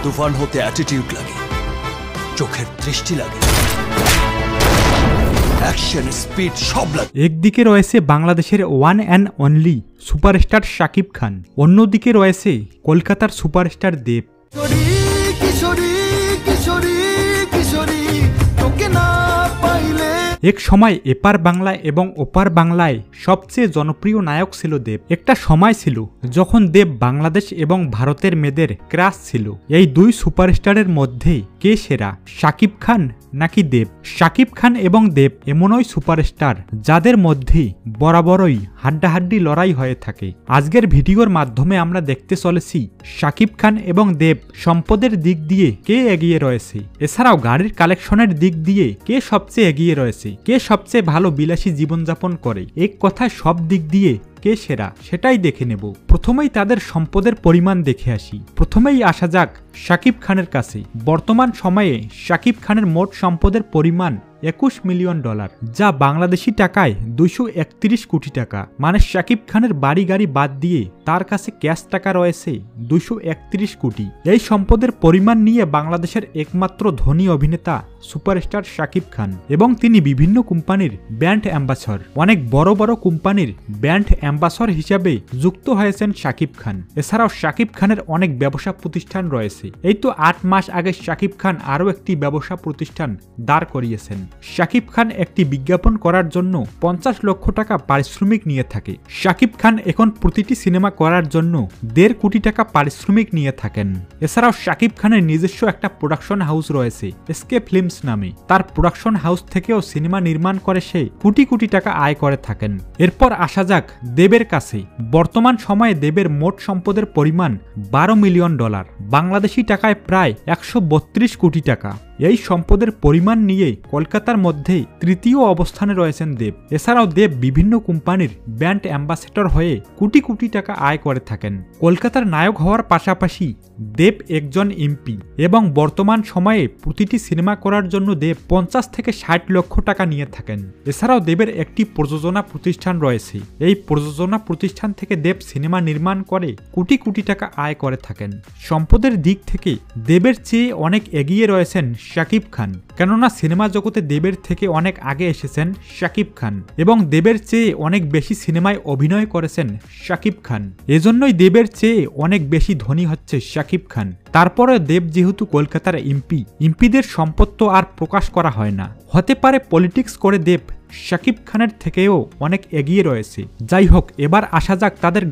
তুফান হতে অ্যাটিটিউড লাগে, চোখের দৃষ্টি লাগে, অ্যাকশন স্পিড সব লাগে। একদিকে রয়েছে বাংলাদেশের one and only superstar Shakib Khan, অন্যদিকে রয়েছে কলকাতার সুপারস্টার দেব। এক সময় এপার বাংলায় এবং ওপার বাংলায় সবচেয়ে জনপ্রিয় নায়ক ছিল দেব। একটা সময় ছিল যখন দেব বাংলাদেশ এবং ভারতের মেয়েদের ক্রাশ ছিল। এই দুই সুপারস্টারের মধ্যে কে সেরা, শাকিব খান নাকি দেব? শাকিব খান এবং দেব এমনই সুপারস্টার যাদের মধ্যে বরাবরই হাড্ডাহাড্ডি লড়াই হয়ে থাকে। আজকের ভিডিওর মাধ্যমে আমরা দেখতে চলেছি শাকিব খান এবং দেব সম্পদের দিক দিয়ে কে এগিয়ে রয়েছে, এছাড়াও গাড়ির কালেকশনের দিক দিয়ে কে সবচেয়ে এগিয়ে রয়েছে, কে সবচেয়ে ভালো বিলাসী জীবনযাপন করে, এক কথায় সব দিক দিয়ে কে সেরা সেটাই দেখে নেব। প্রথমেই তাদের সম্পদের পরিমাণ দেখে আসি। প্রথমেই আসা যাক শাকিব খানের কাছে। বর্তমান সময়ে শাকিব খানের মোট সম্পদের পরিমাণ $21 মিলিয়ন, যা বাংলাদেশি টাকায় 231 কোটি টাকা। মানে শাকিব খানের বাড়ি গাড়ি বাদ দিয়ে তার কাছে ক্যাশ টাকা রয়েছে 231 কোটি। এই সম্পদের পরিমাণ নিয়ে বাংলাদেশের একমাত্র ধনী অভিনেতা সুপারস্টার শাকিব খান, এবং তিনি বিভিন্ন কোম্পানির ব্র্যান্ড অ্যাম্বাসডর, অনেক বড় বড় কোম্পানির ব্র্যান্ড অ্যাম্বাসডর হিসাবে যুক্ত হয়েছেন শাকিব খান। এছাড়াও শাকিব খানের অনেক ব্যবসা প্রতিষ্ঠান রয়েছে। এই তো 8 মাস আগে শাকিব খান আরও একটি ব্যবসা প্রতিষ্ঠান দাঁড় করিয়েছেন। শাকিব খান একটি বিজ্ঞাপন করার জন্য 50 লক্ষ টাকা পারিশ্রমিক নিয়ে থাকে। শাকিব খান এখন প্রতিটি সিনেমা করার জন্য 1.5 কোটি টাকা পারিশ্রমিক নিয়ে থাকেন। এছাড়াও শাকিব খানের নিজস্ব একটা প্রোডাকশন হাউস রয়েছে এসকে ফিল্মস নামে। তার প্রোডাকশন হাউস থেকেও সিনেমা নির্মাণ করে সে কোটি কোটি টাকা আয় করে থাকেন। এরপর আসা যাক দেবের কাছে। বর্তমান সময়ে দেবের মোট সম্পদের পরিমাণ $12 মিলিয়ন, বাংলাদেশি টাকায় প্রায় 132 কোটি টাকা। এই সম্পদের পরিমাণ নিয়ে কলকাতার মধ্যে তৃতীয় অবস্থানে রয়েছেন দেব। এছাড়াও দেব বিভিন্ন কোম্পানির ব্র্যান্ড অ্যাম্বাসেডর হয়ে কোটি কোটি টাকা আয় করে থাকেন। কলকাতার নায়ক হওয়ার পাশাপাশি দেব একজন এমপি, এবং বর্তমান সময়ে প্রতিটি সিনেমা করার জন্য দেব 50 থেকে 60 লক্ষ টাকা নিয়ে থাকেন। এছাড়াও দেবের একটি প্রযোজনা প্রতিষ্ঠান রয়েছে। এই প্রযোজনা প্রতিষ্ঠান থেকে দেব সিনেমা নির্মাণ করে কোটি কোটি টাকা আয় করে থাকেন। সম্পদের দিক থেকে দেবের চেয়ে অনেক এগিয়ে রয়েছেন শাকিব খান, কেননা সিনেমা জগতে দেবের থেকে অনেক আগে এসেছেন শাকিব খান, এবং দেবের চেয়ে অনেক বেশি সিনেমায় অভিনয় করেছেন শাকিব খান। এজন্যই দেবের চেয়ে অনেক বেশি ধনী হচ্ছে শাকিব খান। তারপরে দেব যেহেতু কলকাতার এমপিদের সম্পদ তো আর প্রকাশ করা হয় না। হতে পারে পলিটিক্স করে দেব শাকিব খানের থেকেও অনেক এগিয়ে রয়েছে। যাই হোক, এবার আসা যাক তাদের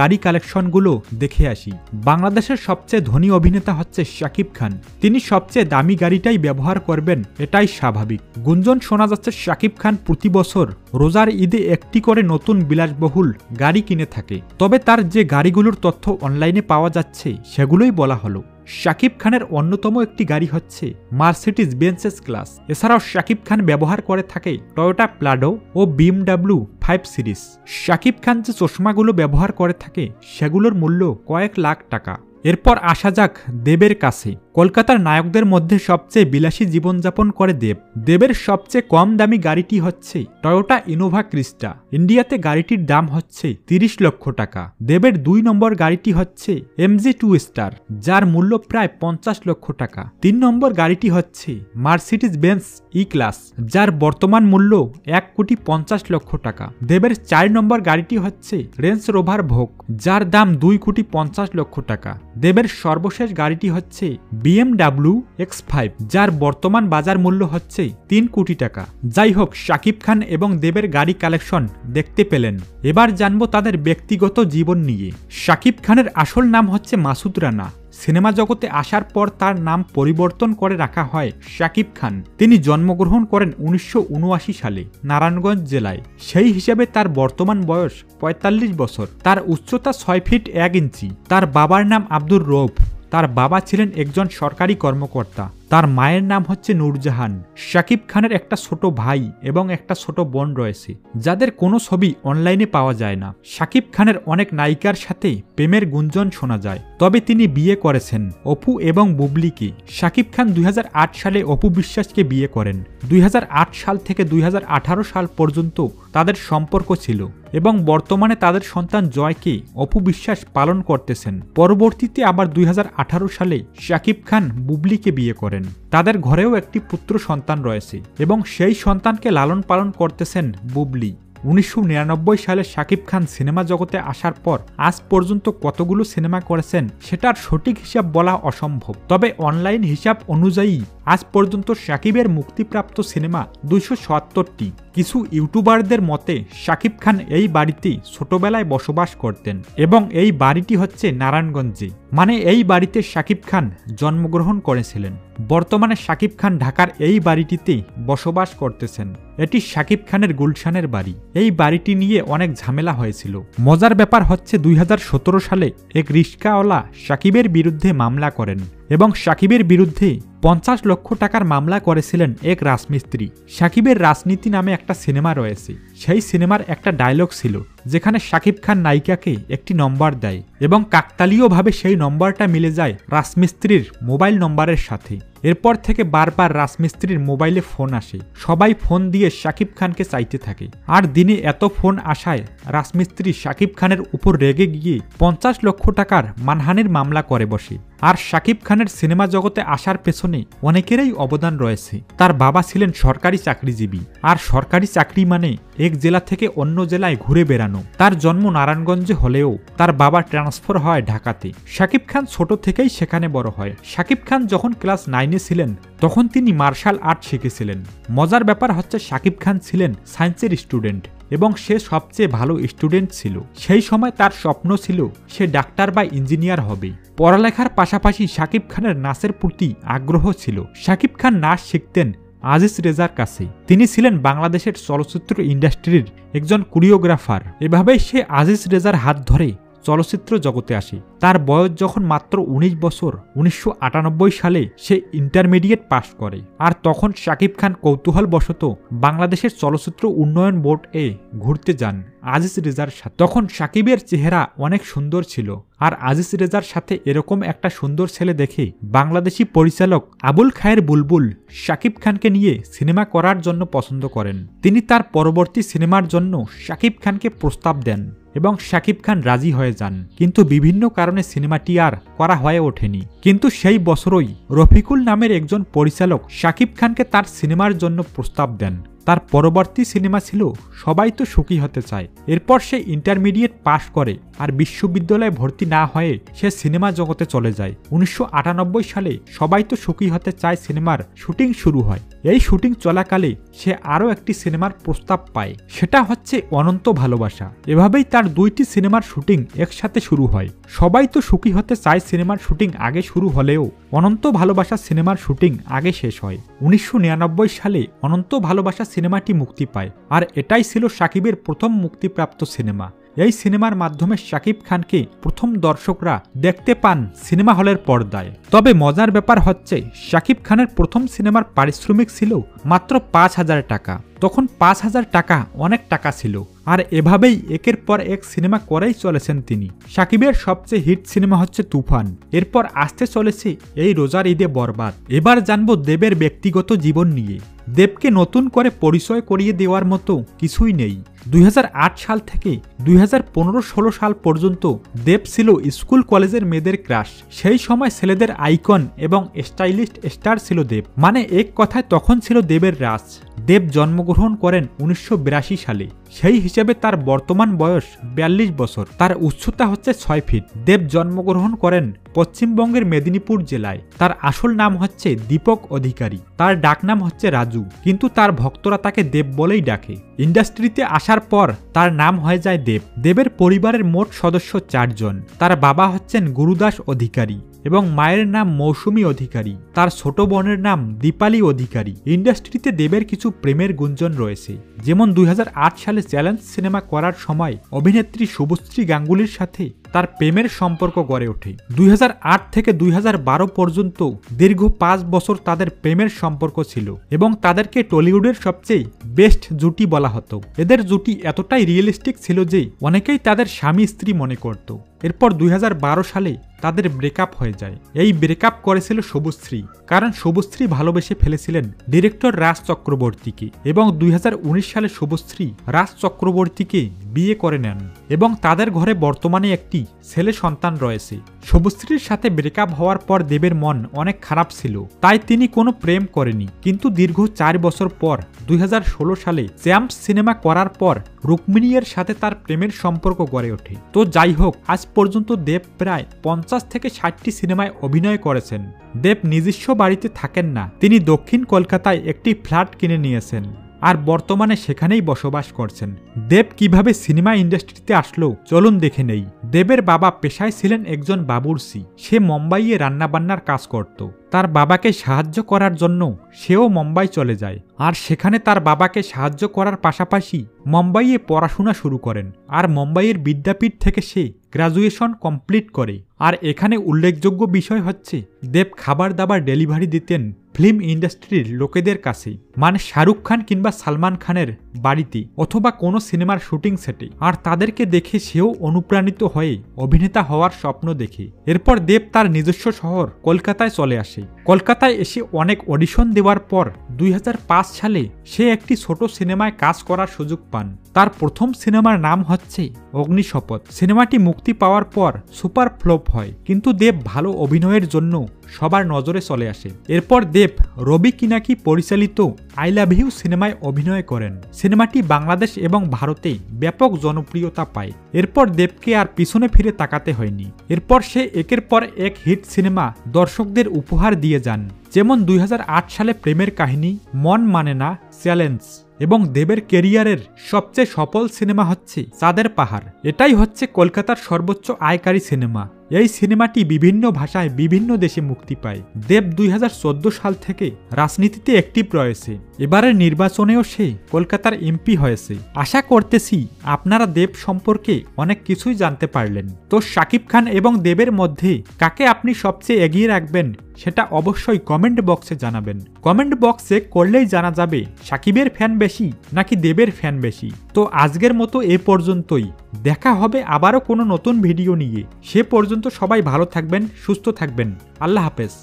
গাড়ি কালেকশনগুলো দেখে আসি। বাংলাদেশের সবচেয়ে ধনী অভিনেতা হচ্ছে শাকিব খান। তিনি সবচেয়ে দামি গাড়িটাই ব্যবহার করবেন, এটাই স্বাভাবিক। গুঞ্জন শোনা যাচ্ছে শাকিব খান প্রতি বছর রোজার ঈদে একটি করে নতুন বিলাসবহুল গাড়ি কিনে থাকে। তবে তার যে গাড়িগুলোর তথ্য অনলাইনে পাওয়া যাচ্ছে সেগুলোই বলা হলো। শাকিব খানের অন্যতম একটি গাড়ি হচ্ছে মার্সিডিজ বেঞ্জ এস ক্লাস। এছাড়াও শাকিব খান ব্যবহার করে থাকে টয়োটা প্লাডো ও BMW 5 সিরিজ। শাকিব খান যে চশমাগুলো ব্যবহার করে থাকে সেগুলোর মূল্য কয়েক লাখ টাকা। এরপর আসা যাক দেবের কাছে। কলকাতার নায়কদের মধ্যে সবচেয়ে বিলাসী জীবনযাপন করে দেব। দেবের সবচেয়ে কম দামি গাড়িটি হচ্ছে টয়োটা ইনোভা ক্রিস্টা। ইন্ডিয়াতে গাড়িটির দাম হচ্ছে 30 লক্ষ টাকা। দেবের 2 নম্বর গাড়িটি হচ্ছে MG2 স্টার, যার মূল্য প্রায় 50 লক্ষ টাকা। 3 নম্বর গাড়িটি হচ্ছে মার্সিডিজ বেঞ্জ ই ক্লাস, যার বর্তমান মূল্য 1,50 লক্ষ টাকা। দেবের 4 নম্বর গাড়িটি হচ্ছে রেঞ্জ রোভার ভোগ, যার দাম 2,50 লক্ষ টাকা। দেবের সর্বশেষ গাড়িটি হচ্ছে BMW X5, যার বর্তমান বাজার মূল্য হচ্ছে 3 কোটি টাকা। যাই হোক, শাকিব খান এবং দেবের গাড়ি কালেকশন দেখতে পেলেন। এবার জানবো তাদের ব্যক্তিগত জীবন নিয়ে। শাকিব খানের আসল নাম হচ্ছে মাসুদ রানা। সিনেমা জগতে আসার পর তার নাম পরিবর্তন করে রাখা হয় শাকিব খান। তিনি জন্মগ্রহণ করেন 1979 সালে নারায়ণগঞ্জ জেলায়। সেই হিসেবে তার বর্তমান বয়স 45 বছর। তার উচ্চতা 6 ফিট 1 ইঞ্চি। তার বাবার নাম আব্দুর রৌফ। তার বাবা ছিলেন একজন সরকারি কর্মকর্তা। তার মায়ের নাম হচ্ছে নূরজাহান। শাকিব খানের একটা ছোট ভাই এবং একটা ছোট বোন রয়েছে, যাদের কোনো ছবি অনলাইনে পাওয়া যায় না। শাকিব খানের অনেক নায়িকার সাথে প্রেমের গুঞ্জন শোনা যায়, তবে তিনি বিয়ে করেছেন অপু এবং বুবলিকে। শাকিব খান 2008 সালে অপু বিশ্বাসকে বিয়ে করেন। 2008 সাল থেকে 2018 সাল পর্যন্ত তাদের সম্পর্ক ছিল। এবং বর্তমানে তাদের সন্তান জয়কে অপু বিশ্বাস পালন করতেছেন। পরবর্তীতে আবার 2018 সালে শাকিব খান বুবলিকে বিয়ে করেন। তাদের ঘরেও একটি পুত্র সন্তান রয়েছে এবং সেই সন্তানকে লালন পালন করতেছেন বুবলি। 1999 সালে শাকিব খান সিনেমা জগতে আসার পর আজ পর্যন্ত কতগুলো সিনেমা করেছেন সেটার সঠিক হিসাব বলা অসম্ভব, তবে অনলাইন হিসাব অনুযায়ী আজ পর্যন্ত শাকিবের মুক্তিপ্রাপ্ত সিনেমা 277টি। কিছু ইউটিউবারদের মতে শাকিব খান এই বাড়িতে ছোটবেলায় বসবাস করতেন এবং এই বাড়িটি হচ্ছে নারায়ণগঞ্জে, মানে এই বাড়িতে শাকিব খান জন্মগ্রহণ করেছিলেন। বর্তমানে শাকিব খান ঢাকার এই বাড়িটিতে বসবাস করতেছেন। এটি শাকিব খানের গুলশানের বাড়ি। এই বাড়িটি নিয়ে অনেক ঝামেলা হয়েছিল। মজার ব্যাপার হচ্ছে 2017 সালে এক রিস্কাওয়ালা শাকিবের বিরুদ্ধে মামলা করেন এবং শাকিবের বিরুদ্ধে 50 লক্ষ টাকার মামলা করেছিলেন এক রাজমিস্ত্রি। শাকিবের রাজনীতি নামে একটা সিনেমা রয়েছে। সেই সিনেমার একটা ডায়লগ ছিল যেখানে শাকিব খান নায়িকাকে একটি নম্বর দেয় এবং কাকতালীয়ভাবে সেই নম্বরটা মিলে যায় রাজমিস্ত্রির মোবাইল নম্বরের সাথে। এরপর থেকে বারবার রাজমিস্ত্রির মোবাইলে ফোন আসে। সবাই ফোন দিয়ে শাকিব খানকে চাইতে থাকে। আর দিনে এত ফোন আসায় রাজমিস্ত্রি শাকিব খানের উপর রেগে গিয়ে 50 লক্ষ টাকার মানহানির মামলা করে বসে। আর শাকিব খানের সিনেমা জগতে আসার পেছনে অনেকেরই অবদান রয়েছে। তার বাবা ছিলেন সরকারি চাকরিজীবী, আর সরকারি চাকরি মানে এক জেলা থেকে অন্য জেলায় ঘুরে বেড়ানো। তার জন্ম নারায়ণগঞ্জে হলেও তার বাবা ট্রান্সফার হয় ঢাকাতে। শাকিব খান ছোট থেকেই সেখানে বড় হয়। শাকিব খান যখন ক্লাস 9-এ ছিলেন তখন তিনি মার্শাল আর্ট শিখেছিলেন। মজার ব্যাপার হচ্ছে শাকিব খান ছিলেন সায়েন্সের স্টুডেন্ট এবং সে সবচেয়ে ভালো স্টুডেন্ট ছিল। সেই সময় তার স্বপ্ন ছিল সে ডাক্তার বা ইঞ্জিনিয়ার হবে। পড়ালেখার পাশাপাশি শাকিব খানের নাচের প্রতি আগ্রহ ছিল। শাকিব খান নাচ শিখতেন আজিজ রেজার কাছে। তিনি ছিলেন বাংলাদেশের চলচ্চিত্র ইন্ডাস্ট্রির একজন কোরিওগ্রাফার। এভাবেই সে আজিজ রেজার হাত ধরে চলচ্চিত্র জগতে আসে। তার বয়স যখন মাত্র 19 বছর 1998 সালে সে ইন্টারমিডিয়েট পাশ করে। আর তখন শাকিব খান কৌতূহলবশত বাংলাদেশের চলচ্চিত্র উন্নয়ন বোর্ড এ ঘুরতে যান আজিজ রেজার সাথে। তখন শাকিবের চেহারা অনেক সুন্দর ছিল, আর আজিজ রেজার সাথে এরকম একটা সুন্দর ছেলে দেখে বাংলাদেশি পরিচালক আবুল খায়ের বুলবুল শাকিব খানকে নিয়ে সিনেমা করার জন্য পছন্দ করেন। তিনি তার পরবর্তী সিনেমার জন্য শাকিব খানকে প্রস্তাব দেন এবং শাকিব খান রাজি হয়ে যান, কিন্তু বিভিন্ন কারণে সিনেমাটি আর করা হয়ে ওঠেনি। কিন্তু সেই বছরই রফিকুল নামের একজন পরিচালক শাকিব খানকে তার সিনেমার জন্য প্রস্তাব দেন। তার পরবর্তী সিনেমা ছিল সবাই তো সুখী হতে চায়। এরপর সে ইন্টারমিডিয়েট পাশ করে আর বিশ্ববিদ্যালয়ে ভর্তি না হয়ে সে সিনেমা জগতে চলে যায়। 1998 সালে সবাই তো সুখী হতে চায় সিনেমার শুটিং শুরু হয়। এই শুটিং চলাকালে সে আরও একটি সিনেমার প্রস্তাব পায়, সেটা হচ্ছে অনন্ত ভালোবাসা। এভাবেই তার 2টি সিনেমার শুটিং একসাথে শুরু হয়। সবাই তো সুখী হতে চায় সিনেমার শুটিং আগে শুরু হলেও অনন্ত ভালোবাসা সিনেমার শুটিং আগে শেষ হয়। 1999 সালে অনন্ত ভালোবাসা সিনেমাটি মুক্তি পায়, আর এটাই ছিল শাকিবের প্রথম মুক্তিপ্রাপ্ত সিনেমা। এই সিনেমার মাধ্যমে শাকিব খানকে প্রথম দর্শকরা দেখতে পান সিনেমা হলের পর্দায়। তবে মজার ব্যাপার হচ্ছে শাকিব খানের প্রথম সিনেমার পারিশ্রমিক ছিল মাত্র 5,000 টাকা। তখন 5,000 টাকা অনেক টাকা ছিল, আর এভাবেই একের পর এক সিনেমা করেই চলেছেন তিনি। শাকিবের সবচেয়ে হিট সিনেমা হচ্ছে তুফান। এরপর আসতে চলেছে এই রোজার ঈদে বরবাদ। এবার জানবো দেবের ব্যক্তিগত জীবন নিয়ে। দেবকে নতুন করে পরিচয় করিয়ে দেওয়ার মতো কিছুই নেই। 2008 সাল থেকে 2015-16 সাল পর্যন্ত দেব ছিল স্কুল কলেজের মেয়েদের ক্রাশ। সেই সময় ছেলেদের আইকন এবং স্টাইলিস্ট স্টার ছিল দেব, মানে এক কথায় তখন ছিল দেবের রাজ। দেব জন্মগ্রহণ করেন 1982 সালে। সেই হিসেবে তার বর্তমান বয়স 42 বছর। তার উচ্চতা হচ্ছে 6 ফিট। দেব জন্মগ্রহণ করেন পশ্চিমবঙ্গের মেদিনীপুর জেলায়। তার আসল নাম হচ্ছে দীপক অধিকারী। তার ডাকনাম হচ্ছে রাজু, কিন্তু তার ভক্তরা তাকে দেব বলেই ডাকে। ইন্ডাস্ট্রিতে আসার পর তার নাম হয়ে যায় দেব। দেবের পরিবারের মোট সদস্য 4 জন। তার বাবা হচ্ছেন গুরুদাস অধিকারী এবং মায়ের নাম মৌসুমী অধিকারী। তার ছোট বোনের নাম দীপালি অধিকারী। ইন্ডাস্ট্রিতে দেবের কিছু প্রেমের গুঞ্জন রয়েছে, যেমন 2008 সালে চ্যালেঞ্জ সিনেমা করার সময় অভিনেত্রী শুভশ্রী গাঙ্গুলির সাথে তার প্রেমের সম্পর্ক গড়ে ওঠে। 2008 থেকে 2012 পর্যন্ত দীর্ঘ 5 বছর তাদের প্রেমের সম্পর্ক ছিল এবং তাদেরকে টলিউডের সবচেয়ে বেস্ট জুটি বলা হতো। এদের জুটি এতটাই রিয়েলিস্টিক ছিল যে অনেকেই তাদের স্বামী স্ত্রী মনে করত। এরপর 2012 সালে তাদের ব্রেকআপ হয়ে যায়। এই ব্রেকআপ করেছিল শুভশ্রী, কারণ শুভশ্রী ভালোবেসে ফেলেছিলেন ডিরেক্টর রাজ চক্রবর্তীকে এবং 2019 সালে শুভশ্রী রাজ চক্রবর্তীকে বিয়ে করে নেন এবং তাদের ঘরে বর্তমানে একটি ছেলে সন্তান রয়েছে। শুভশ্রীর সাথে ব্রেকআপ হওয়ার পর দেবের মন অনেক খারাপ ছিল, তাই তিনি কোনো প্রেম করেনি। কিন্তু দীর্ঘ 4 বছর পর 2016 সালে চ্যাম্পস সিনেমা করার পর রুক্মিণীর সাথে তার প্রেমের সম্পর্ক গড়ে ওঠে। তো যাই হোক, আজ পর্যন্ত দেব প্রায় 50 থেকে 60টি সিনেমায় অভিনয় করেছেন। দেব নিজস্ব বাড়িতে থাকেন না, তিনি দক্ষিণ কলকাতায় একটি ফ্ল্যাট কিনে নিয়েছেন আর বর্তমানে সেখানেই বসবাস করছেন। দেব কিভাবে সিনেমা ইন্ডাস্ট্রিতে আসলো চলুন দেখে নেই। দেবের বাবা পেশায় ছিলেন একজন বাবুর্চি। সে মুম্বাইয়ে রান্নাবান্নার কাজ করত। তার বাবাকে সাহায্য করার জন্য সেও মুম্বাই চলে যায় আর সেখানে তার বাবাকে সাহায্য করার পাশাপাশি মুম্বাইয়ে পড়াশোনা শুরু করেন আর মুম্বাইয়ের বিদ্যাপীঠ থেকে সে গ্রাজুয়েশন কমপ্লিট করে। আর এখানে উল্লেখযোগ্য বিষয় হচ্ছে দেব খাবার দাবার ডেলিভারি দিতেন ফিল্ম ইন্ডাস্ট্রির লোকেদের কাছে, মানে শাহরুখ খান কিংবা সালমান খানের বাড়িতে অথবা কোনো সিনেমার শুটিং সেটে, আর তাদেরকে দেখে সেও অনুপ্রাণিত হয়ে অভিনেতা হওয়ার স্বপ্ন দেখে। এরপর দেব তার নিজস্ব শহর কলকাতায় চলে আসে। কলকাতায় এসে অনেক অডিশন দেওয়ার পর 2005 সালে সে একটি ছোট সিনেমায় কাজ করার সুযোগ পান। তার প্রথম সিনেমার নাম হচ্ছে অগ্নিশপথ। সিনেমাটি মুক্তি পাওয়ার পর সুপার ফ্লপ হয়, কিন্তু দেব ভালো অভিনয়ের জন্য সবার নজরে চলে আসে। এরপর দেব রবি কিনাকি পরিচালিত আই লাভ ইউ সিনেমায় অভিনয় করেন। সিনেমাটি বাংলাদেশ এবং ভারতে ব্যাপক জনপ্রিয়তা পায়। এরপর দেবকে আর পিছনে ফিরে তাকাতে হয়নি। এরপর সে একের পর এক হিট সিনেমা দর্শকদের উপহার দিয়ে যান, যেমন 2008 সালে প্রেমের কাহিনী, মন মানে না, চ্যালেঞ্জ এবং দেবের ক্যারিয়ারের সবচেয়ে সফল সিনেমা হচ্ছে চাঁদের পাহাড়। এটাই হচ্ছে কলকাতার সর্বোচ্চ আয়কারী সিনেমা। এই সিনেমাটি বিভিন্ন ভাষায় বিভিন্ন দেশে মুক্তি পায়। দেব 2014 সাল থেকে রাজনীতিতে অ্যাক্টিভ রয়েছে। এবারের নির্বাচনেও সে কলকাতার এমপি হয়েছে। আশা করতেছি আপনারা দেব সম্পর্কে অনেক কিছুই জানতে পারলেন। তো শাকিব খান এবং দেবের মধ্যে কাকে আপনি সবচেয়ে এগিয়ে রাখবেন সেটা অবশ্যই কমেন্ট বক্সে জানাবেন। কমেন্ট বক্স চেক করলেই জানা যাবে শাকিবের ফ্যান বেশি নাকি দেবের ফ্যান বেশি। তো আজকের মতো এ পর্যন্তই। দেখা হবে আবারও কোনো নতুন ভিডিও নিয়ে। সে পর্যন্ত সবাই ভালো থাকবেন, সুস্থ থাকবেন। আল্লাহ হাফেজ।